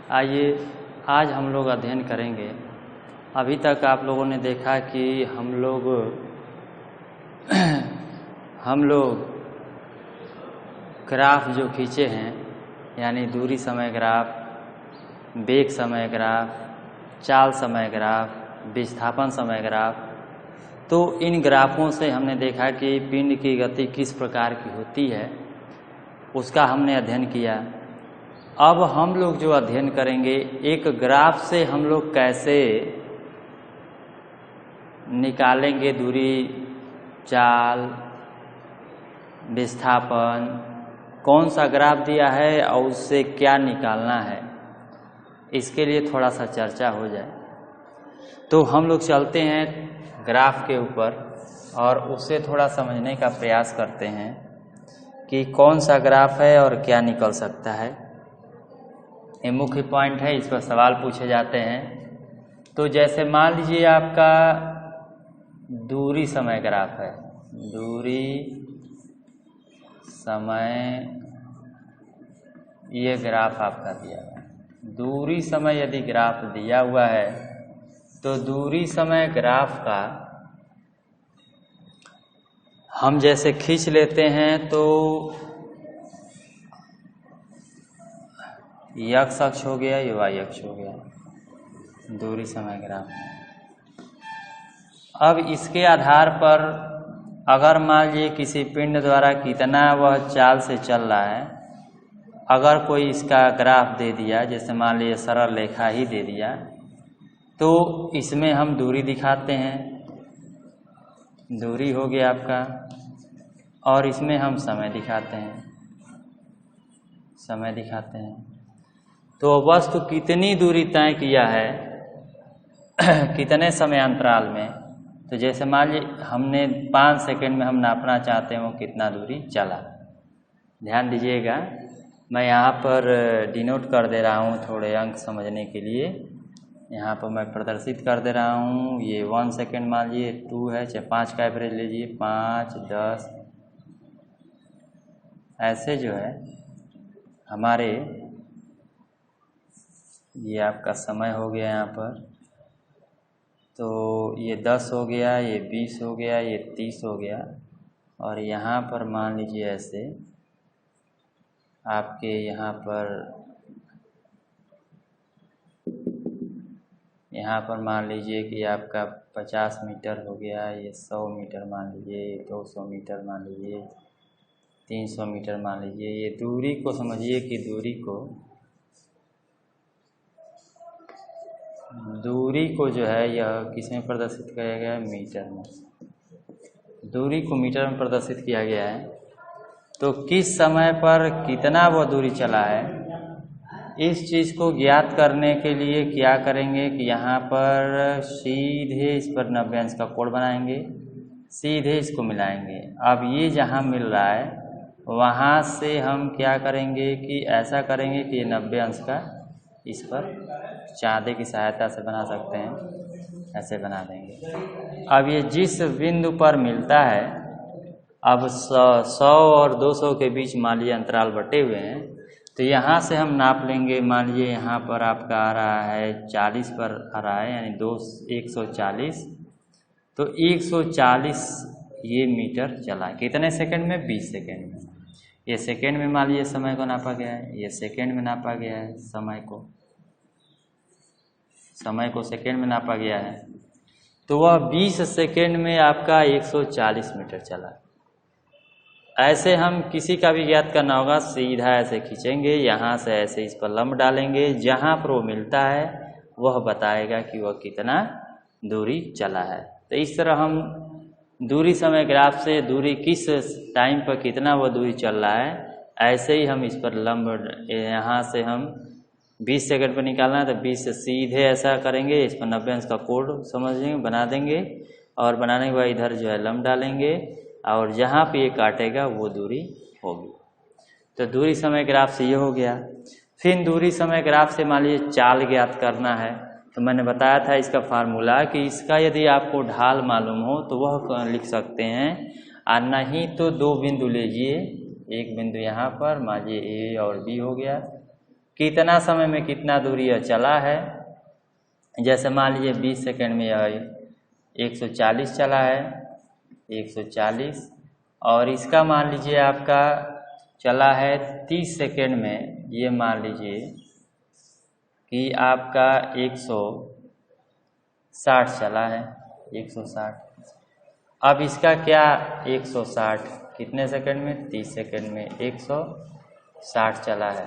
आइए आज हम लोग अध्ययन करेंगे। अभी तक आप लोगों ने देखा कि हम लोग ग्राफ जो खींचे हैं, यानी दूरी समय ग्राफ, वेग समय ग्राफ, चाल समय ग्राफ, विस्थापन समय ग्राफ, तो इन ग्राफों से हमने देखा कि पिंड की गति किस प्रकार की होती है, उसका हमने अध्ययन किया। अब हम लोग जो अध्ययन करेंगे, एक ग्राफ से हम लोग कैसे निकालेंगे दूरी, चाल, विस्थापन, कौन सा ग्राफ दिया है और उससे क्या निकालना है, इसके लिए थोड़ा सा चर्चा हो जाए। तो हम लोग चलते हैं ग्राफ के ऊपर और उसे थोड़ा समझने का प्रयास करते हैं कि कौन सा ग्राफ है और क्या निकल सकता है। ये मुख्य पॉइंट है, इस पर सवाल पूछे जाते हैं। तो जैसे मान लीजिए आपका दूरी समय ग्राफ है, दूरी समय, ये ग्राफ आपका दिया हुआ है। दूरी समय यदि ग्राफ दिया हुआ है तो दूरी समय ग्राफ का हम जैसे खींच लेते हैं तो x अक्ष हो गया, ये y अक्ष हो गया, दूरी समय ग्राफ। अब इसके आधार पर अगर मान लीजिए किसी पिंड द्वारा कितना वह चाल से चल रहा है, अगर कोई इसका ग्राफ दे दिया, जैसे मान लीजिए सरल रेखा ही दे दिया, तो इसमें हम दूरी दिखाते हैं, दूरी हो गया आपका, और इसमें हम समय दिखाते हैं, समय दिखाते हैं। तो वस्तु कितनी दूरी तय किया है कितने समय अंतराल में, तो जैसे मान लीजिए हमने 5 सेकंड में हम नापना चाहते हैं वो कितना दूरी चला। ध्यान दीजिएगा, मैं यहाँ पर डिनोट कर दे रहा हूँ थोड़े अंक समझने के लिए। यहाँ पर मैं प्रदर्शित कर दे रहा हूँ। ये 1 सेकंड मान लीजिए 2 है, चाहे 5 का एवरेज लीजिए, 5, 10, ऐसे जो है हमारे ये आपका समय हो गया यहाँ पर। तो ये 10 हो गया, ये 20 हो गया, ये 30 हो गया, और यहाँ पर मान लीजिए ऐसे आपके यहाँ पर मान लीजिए कि आपका 50 मीटर हो गया, ये 100 मीटर मान लीजिए, 200 मीटर मान लीजिए, 300 मीटर मान लीजिए। ये दूरी को समझिए कि दूरी को जो है यह किस में प्रदर्शित किया गया है, मीटर में। दूरी को मीटर में प्रदर्शित किया गया है। तो किस समय पर कितना वह दूरी चला है, इस चीज़ को ज्ञात करने के लिए क्या करेंगे कि यहाँ पर सीधे इस पर 90 अंश का कोण बनाएंगे, सीधे इसको मिलाएंगे। अब ये जहाँ मिल रहा है वहाँ से हम क्या करेंगे कि ऐसा करेंगे कि 90 अंश का इस पर चाँदे की सहायता से बना सकते हैं, ऐसे बना देंगे। अब ये जिस बिंदु पर मिलता है, अब 100 और 200 के बीच मान लीजिए अंतराल बटे हुए हैं, तो यहाँ से हम नाप लेंगे। मान लीजिए यहाँ पर आपका आ रहा है 40 पर आ रहा है, यानी 140, तो 140 ये मीटर चला। कितने सेकंड में? 20 सेकंड में। ये सेकंड में मान लीजिए समय को नापा गया है, ये सेकंड में नापा गया है, समय को सेकंड में नापा गया है। तो वह 20 सेकंड में आपका 140 मीटर चला। ऐसे हम किसी का भी ज्ञात करना होगा, सीधा ऐसे खींचेंगे, यहाँ से ऐसे इस पर लंब डालेंगे, जहाँ पर वो मिलता है वह बताएगा कि वह कितना दूरी चला है। तो इस तरह हम दूरी समय ग्राफ से दूरी किस टाइम पर कितना वह दूरी चल रहा है, ऐसे ही हम इस पर लंब, यहाँ से हम 20 सेकंड पर निकालना है तो 20 से सीधे ऐसा करेंगे, इस पर 90 अंश का कोण समझेंगे, बना देंगे, और बनाने के बाद इधर जो है लंब डालेंगे, और जहाँ पे ये काटेगा वो दूरी होगी। तो दूरी समय ग्राफ से ये हो गया। फिर दूरी समय ग्राफ से मान लीजिए चाल ज्ञात करना है, तो मैंने बताया था इसका फार्मूला कि इसका यदि आपको ढाल मालूम हो तो वह लिख सकते हैं, और नहीं तो 2 बिंदु लीजिए, एक बिंदु यहाँ पर मान लीजिए ए और बी हो गया, कितना समय में कितना दूरी यह चला है। जैसे मान लीजिए 20 सेकेंड में यह 140 चला है, 140, और इसका मान लीजिए आपका चला है 30 सेकेंड में, ये मान लीजिए कि आपका 160 चला है, 160। अब इसका क्या 160 कितने सेकंड में, 30 सेकंड में 160 चला है।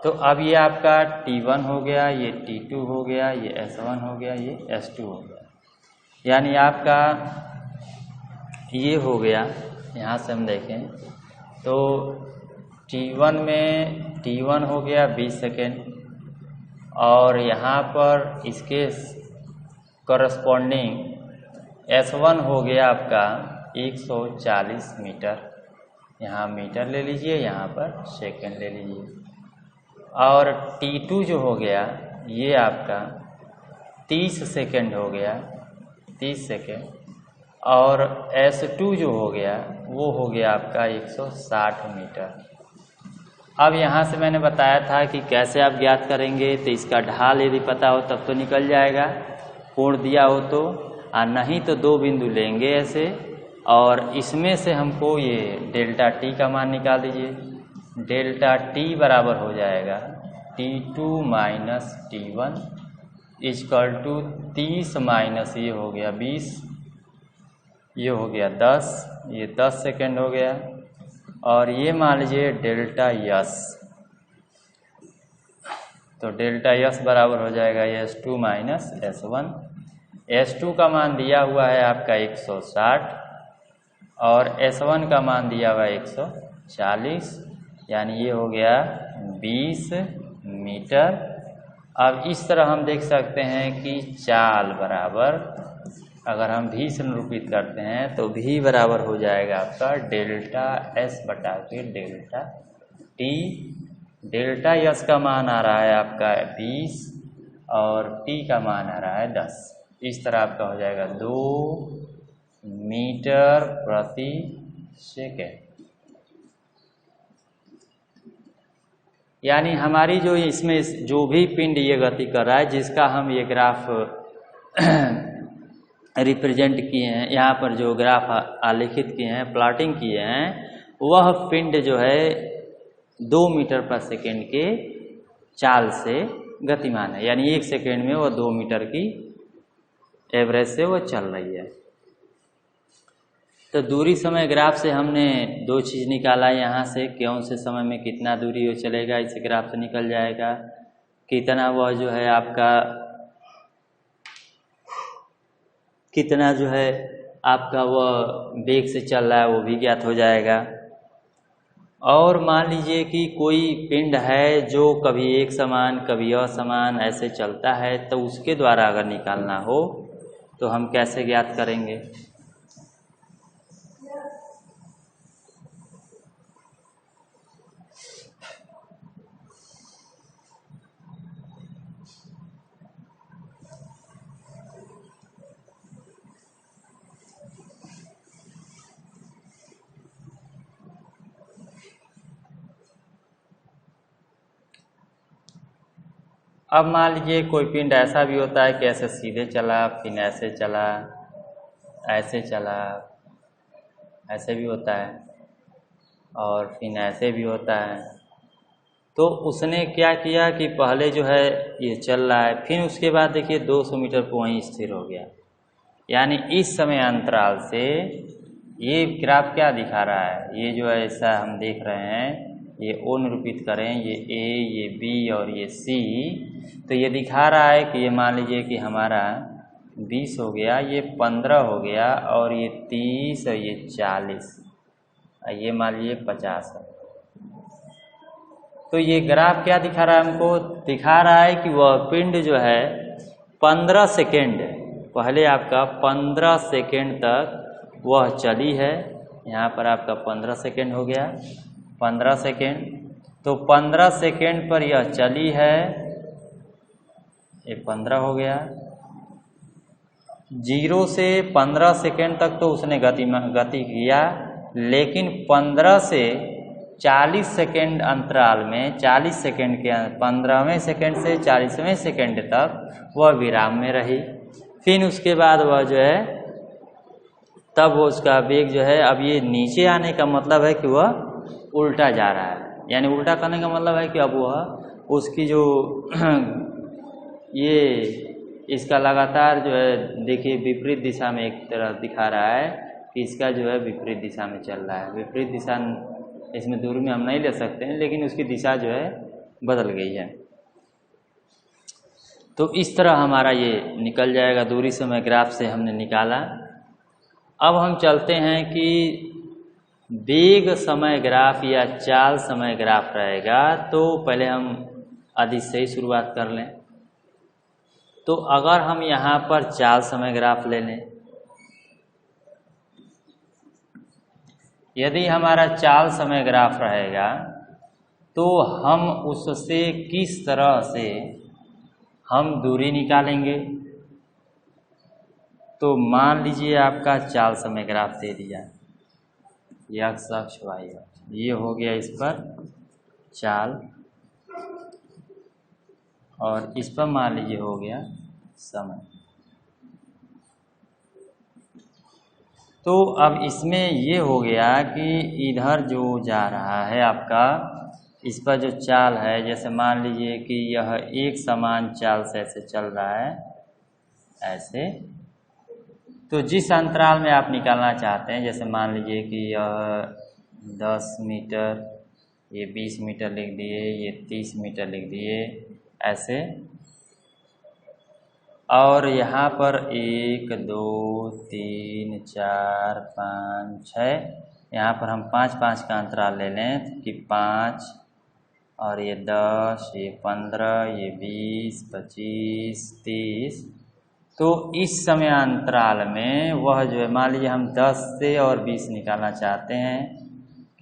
तो अब ये आपका T1 हो गया, ये T2 हो गया, ये S1 हो गया, ये S2 हो गया। यानी आपका ये हो गया, यहाँ से हम देखें तो T1 में T1 हो गया 20 सेकेंड, और यहाँ पर इसके करस्पॉन्डिंग S1 हो गया आपका 140 मीटर। यहाँ मीटर ले लीजिए, यहाँ पर सेकेंड ले लीजिए। और T2 जो हो गया ये आपका 30 सेकेंड हो गया, 30 सेकेंड। और S2 जो हो गया वो हो गया आपका 160 मीटर। अब यहाँ से मैंने बताया था कि कैसे आप ज्ञात करेंगे, तो इसका ढाल यदि पता हो तब तो निकल जाएगा, कोण दिया हो तो, और नहीं तो दो बिंदु लेंगे ऐसे, और इसमें से हमको ये डेल्टा टी का मान निकाल दीजिए। डेल्टा टी बराबर हो जाएगा T2 minus T1 equal to 30 minus ये हो गया 20, ये हो गया 10, ये 10 सेकेंड हो गया, और ये मान लीजिए डेल्टा यस। तो डेल्टा यस बराबर हो जाएगा S2 माइनस S1। S2 का मान दिया हुआ है आपका 160 और S1 का मान दिया हुआ है 140, यानी ये हो गया 20 मीटर। अब इस तरह हम देख सकते हैं कि चाल बराबर, अगर हम भी से निरूपित करते हैं तो भी बराबर हो जाएगा आपका डेल्टा S बटा के डेल्टा टी। डेल्टा S का मान आ रहा है आपका 20 और T का मान आ रहा है 10। इस तरह आपका हो जाएगा 2 मीटर प्रति सेकेंड। यानी हमारी जो इसमें जो भी पिंड ये गति कर रहा है, जिसका हम ये ग्राफ रिप्रेजेंट किए हैं, यहाँ पर जो ग्राफ आलेखित किए हैं, प्लॉटिंग किए हैं, वह पिंड जो है 2 मीटर पर सेकेंड के चाल से गतिमान है। यानी 1 सेकेंड में वो 2 मीटर की एवरेज से वो चल रही है। तो दूरी समय ग्राफ से हमने 2 चीज़ निकाला यहाँ से, कौन से समय में कितना दूरी वो चलेगा, इस ग्राफ से निकल जाएगा। कितना वह जो है आपका, कितना जो है आपका वह वेग से चल रहा है वो भी ज्ञात हो जाएगा। और मान लीजिए कि कोई पिंड है जो कभी एक समान कभी असमान ऐसे चलता है, तो उसके द्वारा अगर निकालना हो तो हम कैसे ज्ञात करेंगे। अब मान लीजिए कोई पिंड ऐसा भी होता है कि ऐसे सीधे चला, फिर ऐसे चला, ऐसे चला, ऐसे भी होता है, और फिर ऐसे भी होता है। तो उसने क्या किया कि पहले जो है ये चल रहा है, फिर उसके बाद देखिए 200 मीटर पर वहीं स्थिर हो गया। यानी इस समय अंतराल से ये ग्राफ क्या दिखा रहा है, ये जो है ऐसा हम देख रहे हैं, ये O निरूपित करें, ये A, ये B और ये C, तो ये दिखा रहा है कि ये मान लीजिए कि हमारा 20 हो गया, ये 15 हो गया, और ये 30 और ये 40, ये मान लीजिए 50 है। तो ये ग्राफ क्या दिखा रहा है हमको, दिखा रहा है कि वह पिंड जो है 15 सेकेंड, पहले आपका 15 सेकेंड तक वह चली है। यहाँ पर आपका 15 सेकेंड हो गया, 15 सेकेंड, तो 15 सेकेंड पर यह चली है, ये 15 हो गया। 0 से 15 सेकेंड तक तो उसने गति किया, लेकिन 15 से 40 सेकेंड अंतराल में 40 सेकेंड के 15वें सेकेंड से 40वें सेकेंड तक वह विराम में रही। फिर उसके बाद वह जो है तब वो उसका वेग जो है, अब ये नीचे आने का मतलब है कि वह उल्टा जा रहा है, यानी उल्टा करने का मतलब है कि अब वह उसकी जो ये इसका लगातार जो है देखिए विपरीत दिशा में एक तरफ दिखा रहा है कि इसका जो है विपरीत दिशा में चल रहा है। विपरीत दिशा इसमें दूरी में हम नहीं ले सकते हैं, लेकिन उसकी दिशा जो है बदल गई है। तो इस तरह हमारा ये निकल जाएगा, दूरी समय ग्राफ से हमने निकाला। अब हम चलते हैं कि वेग समय ग्राफ या चाल समय ग्राफ रहेगा, तो पहले हम अदिश से ही शुरुआत कर लें। तो अगर हम यहाँ पर चाल समय ग्राफ ले लें, यदि हमारा चाल समय ग्राफ रहेगा तो हम उससे किस तरह से हम दूरी निकालेंगे। तो मान लीजिए आपका चाल समय ग्राफ दे दिया, x अक्ष y अक्ष, ये हो गया इस पर चाल, और इस पर मान लीजिए हो गया समय। तो अब इसमें ये हो गया कि इधर जो जा रहा है आपका, इस पर जो चाल है, जैसे मान लीजिए कि यह एक समान चाल से ऐसे चल रहा है ऐसे, तो जिस अंतराल में आप निकालना चाहते हैं, जैसे मान लीजिए कि यह 10 मीटर, ये 20 मीटर लिख दिए, ये 30 मीटर लिख दिए ऐसे, और यहाँ पर 1 2 3 4 5 6, यहाँ पर हम 5 का अंतराल ले लें कि 5, और ये 10, ये 15, ये 20, 25, 30। तो इस समय अंतराल में वह जो है, मान लीजिए हम 10 से और 20 निकालना चाहते हैं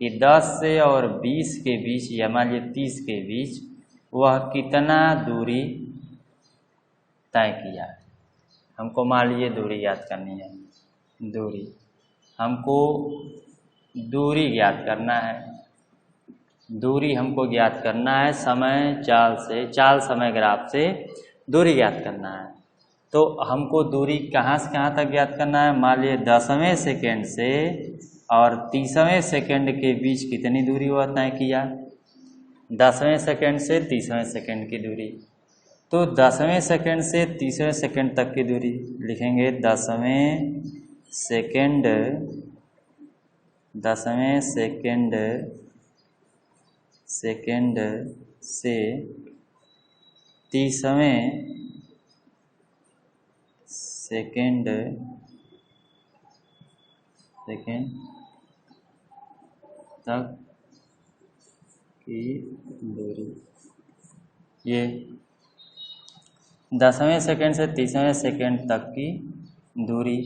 कि 10 से और 20 के बीच, या मान लीजिए 30 के बीच वह कितना दूरी तय किया। हमको मान लीजिए दूरी याद करनी है, दूरी हमको दूरी ज्ञात करना है, दूरी हमको ज्ञात करना है समय चाल से, चाल समय ग्राफ से दूरी ज्ञात करना है। तो हमको दूरी कहाँ से कहाँ तक ज्ञात करना है, मान लीजिए 10वें सेकेंड से और 30वें सेकेंड के बीच कितनी दूरी वह तय किया, 10वें सेकेंड से 30वें सेकेंड की दूरी। तो 10वें सेकेंड से 30वें सेकेंड तक की दूरी लिखेंगे, 10वें सेकेंड से 30वें सेकेंड तक की दूरी, ये 10वें सेकेंड से 30वें सेकेंड तक की दूरी।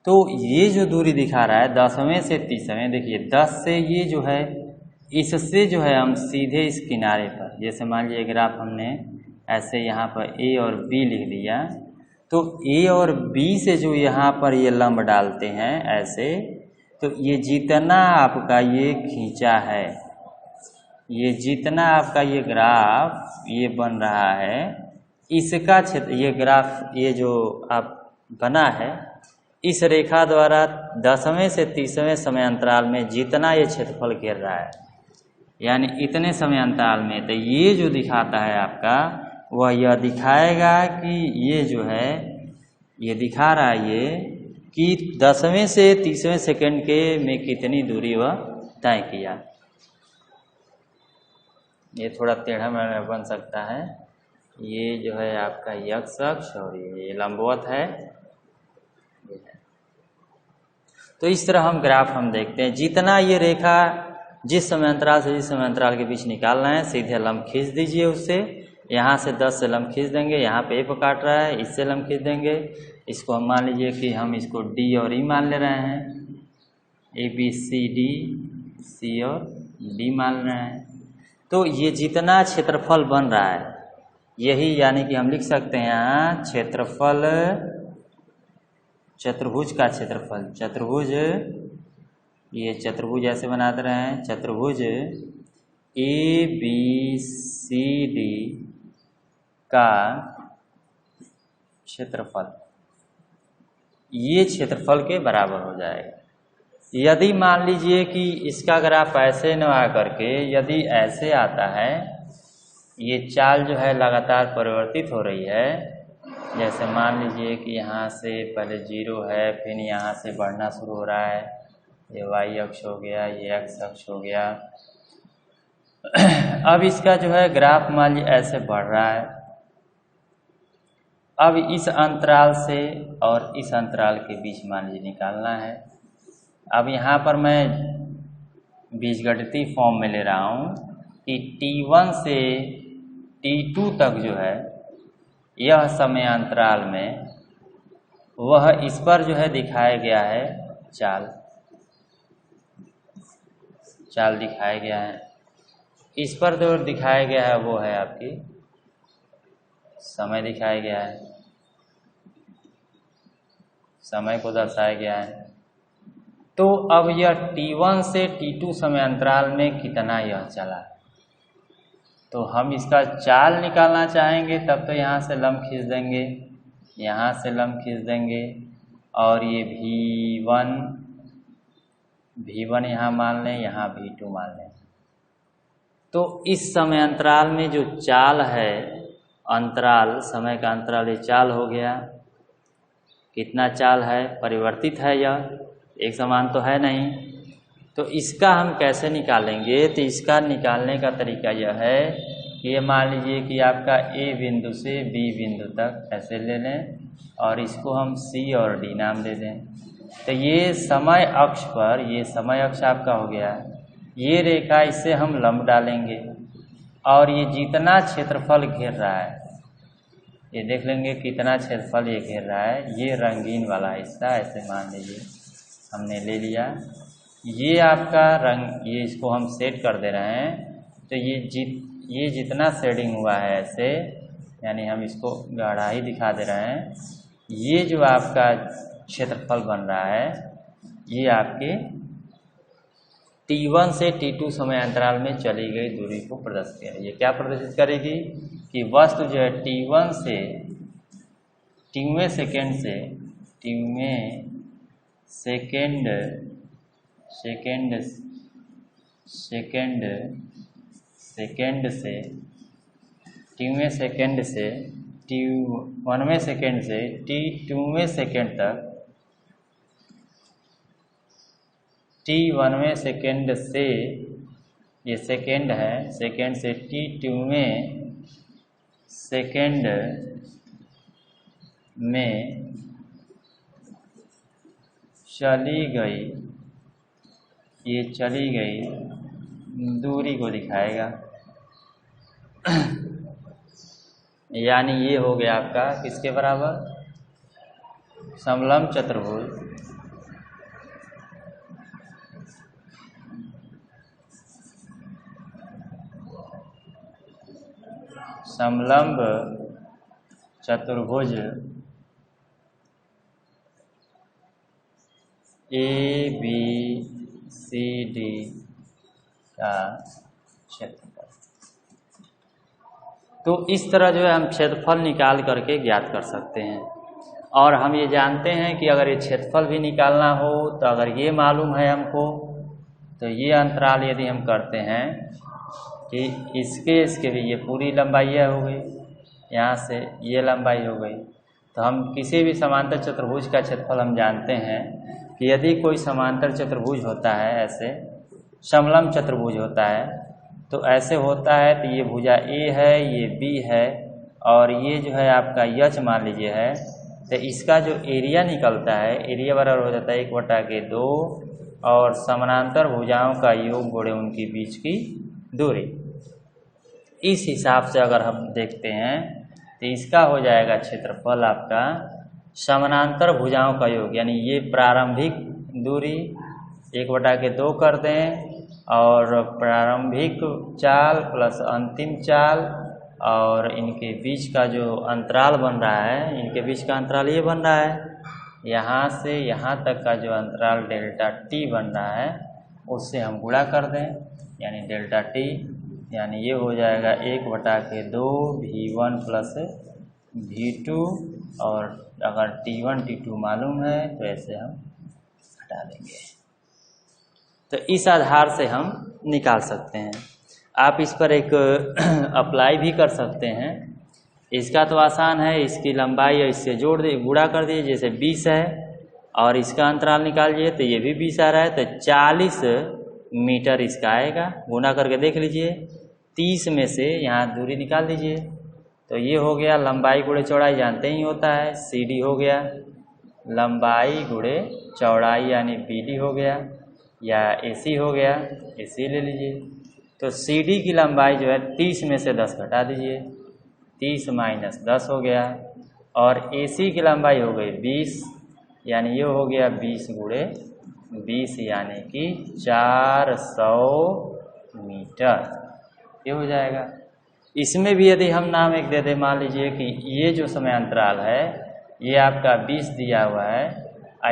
तो ये जो दूरी दिखा रहा है 10वें से 30वें, देखिए 10 से ये जो है, इससे जो है हम सीधे इस किनारे पर, जैसे मान लीजिए ग्राफ हमने ऐसे यहाँ पर A और B लिख दिया, तो A और B से जो यहाँ पर ये लंब डालते हैं ऐसे, तो ये जितना आपका ये खींचा है, ये जितना आपका ये ग्राफ ये बन रहा है, इसका क्षेत्र, ये ग्राफ ये जो आप बना है, इस रेखा द्वारा 10वें से 30वें समय अंतराल में जितना ये क्षेत्रफल घेर रहा है, यानी इतने समय अंतराल में, तो ये जो दिखाता है आपका, वह यह दिखाएगा कि ये जो है, ये दिखा रहा है ये कि 10वें से 30वें सेकेंड के में कितनी दूरी वह तय किया। ये थोड़ा टेढ़ा मेढ़ा बन सकता है, ये जो है आपका x अक्ष और ये लंबवत है। तो इस तरह हम ग्राफ हम देखते हैं, जितना ये रेखा जिस समय अंतराल से जिस समय अंतराल के बीच निकालना है, सीधे लंब खींच दीजिए उससे, यहाँ से 10 से लंब खींच देंगे, यहाँ पे A पर काट रहा है, इससे लंब खींच देंगे, इसको हम मान लीजिए कि हम इसको D और E मान ले रहे हैं, ABCD, C और D मान रहे हैं। तो ये जितना क्षेत्रफल बन रहा है, यही यानी कि हम लिख सकते हैं यहाँ क्षेत्रफल, चतुर्भुज का क्षेत्रफल, चतुर्भुज ये चतुर्भुज ऐसे बनाते रहे हैं, चतुर्भुज ए बी सी डी का क्षेत्रफल ये क्षेत्रफल के बराबर हो जाएगा। यदि मान लीजिए कि इसका ग्राफ ऐसे न आ करके यदि ऐसे आता है, ये चाल जो है लगातार परिवर्तित हो रही है, जैसे मान लीजिए कि यहाँ से पहले 0 है, फिर यहाँ से बढ़ना शुरू हो रहा है, ये y अक्ष हो गया, ये x अक्ष हो गया। अब इसका जो है ग्राफ मान लीजिए ऐसे बढ़ रहा है। अब इस अंतराल से और इस अंतराल के बीच मान लीजिए निकालना है। अब यहाँ पर मैं बीजगणितीय फॉर्म में ले रहा हूँ कि t1 से t2 तक जो है यह समय अंतराल में वह इस पर जो है दिखाया गया है चाल दिखाया गया है। इस पर जो दिखाया गया है वो है आपकी समय दिखाया गया है, समय को दर्शाया गया है। तो अब यह t1 से t2 समय अंतराल में कितना यह चला, तो हम इसका चाल निकालना चाहेंगे तब तो यहाँ से लंब खींच देंगे, यहाँ से लंब खींच देंगे और ये v1 यहाँ मान लें, यहाँ v2 मान लें। तो इस समय अंतराल में जो चाल है, अंतराल समय का अंतराल ये चाल हो गया। कितना चाल है, परिवर्तित है, यह एक समान तो है नहीं। तो इसका हम कैसे निकालेंगे, तो इसका निकालने का तरीका यह है कि ये मान लीजिए कि आपका A बिंदु से B बिंदु तक ऐसे ले लें और इसको हम C और D नाम दे दें। तो ये समय अक्ष पर, ये समय अक्ष आपका हो गया, ये रेखा इससे हम लंब डालेंगे और ये जितना क्षेत्रफल घेर रहा है, ये देख लेंगे कितना क्षेत्रफल ये घेर रहा है। ये रंगीन वाला हिस्सा ऐसे मान लीजिए हमने ले लिया, ये आपका रंग, ये इसको हम सेट कर दे रहे हैं। तो ये जितना शेडिंग हुआ है ऐसे, यानी हम इसको गाढ़ा ही दिखा दे रहे हैं। ये जो आपका क्षेत्रफल बन रहा है, ये आपके t1 से t2 समय अंतराल में चली गई दूरी को प्रदर्शित करेगी। ये क्या प्रदर्शित करेगी कि वस्तु जो है t1 से t वें सेकेंड से t1वें सेकेंड से t2वें सेकेंड तक, t1वें सेकेंड से, ये सेकेंड है, सेकेंड से t2वें सेकेंड में चली गई, ये चली गई दूरी को दिखाएगा। यानी ये हो गया आपका किसके बराबर, समलंब चतुर्भुज समलंब चतुर्भुज ABCD का क्षेत्रफल। तो इस तरह जो है हम क्षेत्रफल निकाल करके ज्ञात कर सकते हैं। और हम ये जानते हैं कि अगर ये क्षेत्रफल भी निकालना हो तो अगर ये मालूम है हमको, तो ये अंतराल यदि हम करते हैं कि इसके भी ये पूरी लंबाई यह हो गई, यहाँ से ये लंबाई हो गई, तो हम किसी भी समांतर चतुर्भुज का क्षेत्रफल हम जानते हैं कि यदि कोई समांतर चतुर्भुज होता है, ऐसे समलंब चतुर्भुज होता है, तो ऐसे होता है तो ये भुजा A है, ये B है और ये जो है आपका यच मान लीजिए है, तो इसका जो एरिया निकलता है, एरिया बराबर हो जाता है 1/2 और समानांतर भुजाओं का योग गुणे उनके बीच की दूरी। इस हिसाब से अगर हम देखते हैं तो इसका हो जाएगा क्षेत्रफल आपका समानांतर भुजाओं का योग, यानी ये प्रारंभिक दूरी 1/2 कर दें और प्रारंभिक चाल प्लस अंतिम चाल और इनके बीच का जो अंतराल बन रहा है, इनके बीच का अंतराल ये बन रहा है, यहाँ से यहाँ तक का जो अंतराल डेल्टा t बन रहा है, उससे हम गुणा कर दें, यानी डेल्टा टी, यानी ये हो जाएगा 1/2 V1 प्लस V2, और अगर T1 T2 मालूम है तो ऐसे हम हटा देंगे। तो इस आधार से हम निकाल सकते हैं। आप इस पर एक अप्लाई भी कर सकते हैं। इसका तो आसान है, इसकी लंबाई इससे जोड़ दे, गुणा कर दिए, जैसे 20 है और इसका अंतराल निकालिए तो ये भी 20 आ रहा है, तो 40 मीटर इसका आएगा। गुणा करके देख लीजिए, 30 में से यहाँ दूरी निकाल दीजिए, तो ये हो गया लंबाई गुणे चौड़ाई, जानते ही होता है, CD हो गया, लंबाई गुणे चौड़ाई यानी BD हो गया, या AC हो गया, AC ले लीजिए। तो CD की लंबाई जो है 30 में से 10 घटा दीजिए, 30 माइनस 10 हो गया, और AC की लंबाई हो गई 20, यानी ये हो गया 20 गुणे 20 यानी कि 400 मीटर, ये हो जाएगा। इसमें भी यदि हम नाम एक दे दें, मान लीजिए कि ये जो समय अंतराल है ये आपका 20 दिया हुआ है,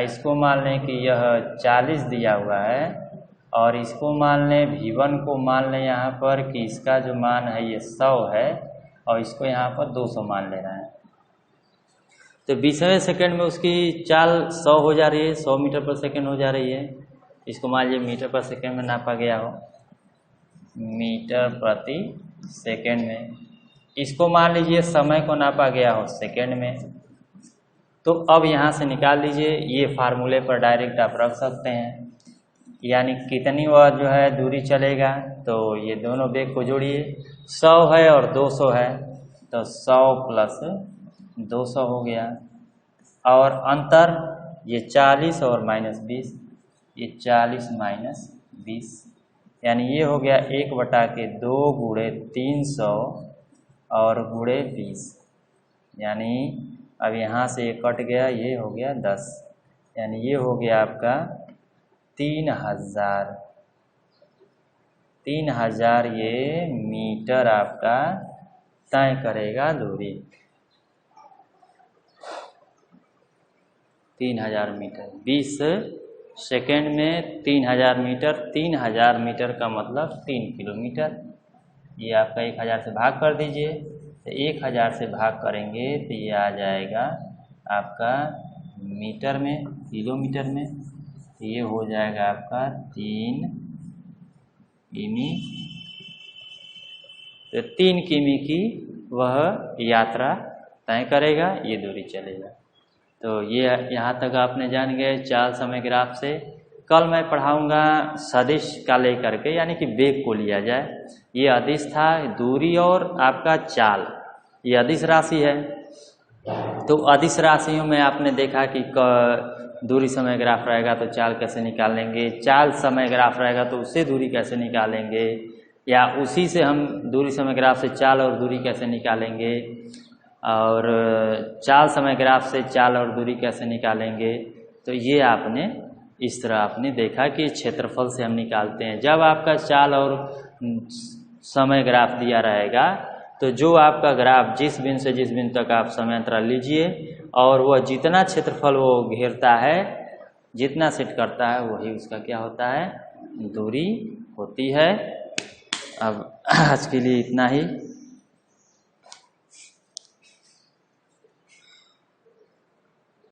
इसको मान लें कि यह 40 दिया हुआ है, और इसको मान लें V1 को मान लें यहाँ पर कि इसका जो मान है ये 100 है, और इसको यहाँ पर 200 मान लेना है। तो 20वें सेकंड में उसकी चाल 100 हो जा रही है, 100 मीटर पर सेकंड हो जा रही है। इसको मान लीजिए मीटर पर सेकंड में नापा गया हो, मीटर प्रति सेकंड में। इसको मान लीजिए समय को नापा गया हो सेकंड में। तो अब यहाँ से निकाल लीजिए, ये फार्मूले पर डायरेक्ट आप रख सकते हैं, यानी कितनी वह जो है दूरी चलेगा। तो ये दोनों बेग को जोड़िए, 100 है और 200 है, तो 100 प्लस 200 हो गया, और अंतर ये 40 और माइनस 20, ये 40 माइनस 20, यानी ये हो गया 1/2 गुणे 300 और गुणे 20, यानी अब यहाँ से ये कट गया, ये हो गया 10, यानी ये हो गया आपका 3000 ये मीटर आपका तय करेगा दूरी, 3000 मीटर। 20 सेकेंड में 3000 मीटर, 3000 मीटर का मतलब 3 किलोमीटर। ये आपका 1000 से भाग कर दीजिए, तो 1000 से भाग करेंगे तो ये आ जाएगा आपका मीटर में, किलोमीटर में, तो ये हो जाएगा आपका 3 किमी। तो 3 किमी की वह यात्रा तय करेगा, ये दूरी चलेगा। तो ये यहाँ तक आपने जान गए चाल समय ग्राफ से। कल मैं पढ़ाऊँगा सदिश का लेकर के, यानी कि वेग को लिया जाए। ये अदिश था, दूरी और आपका चाल, ये अदिश राशि है। तो अदिश राशियों में आपने देखा कि दूरी समय ग्राफ रहेगा तो चाल कैसे निकालेंगे, चाल समय ग्राफ रहेगा तो उससे दूरी कैसे निकालेंगे, या उसी से हम दूरी समय ग्राफ से चाल और दूरी कैसे निकालेंगे, और चाल समय ग्राफ से चाल और दूरी कैसे निकालेंगे। तो ये आपने इस तरह आपने देखा कि क्षेत्रफल से हम निकालते हैं। जब आपका चाल और समय ग्राफ दिया रहेगा तो जो आपका ग्राफ जिस बिंदु से जिस बिंदु तक आप समय अंतराल लीजिए, और वह जितना क्षेत्रफल वो घेरता है, जितना सेट करता है, वही उसका क्या होता है, दूरी होती है। अब आज के लिए इतना ही।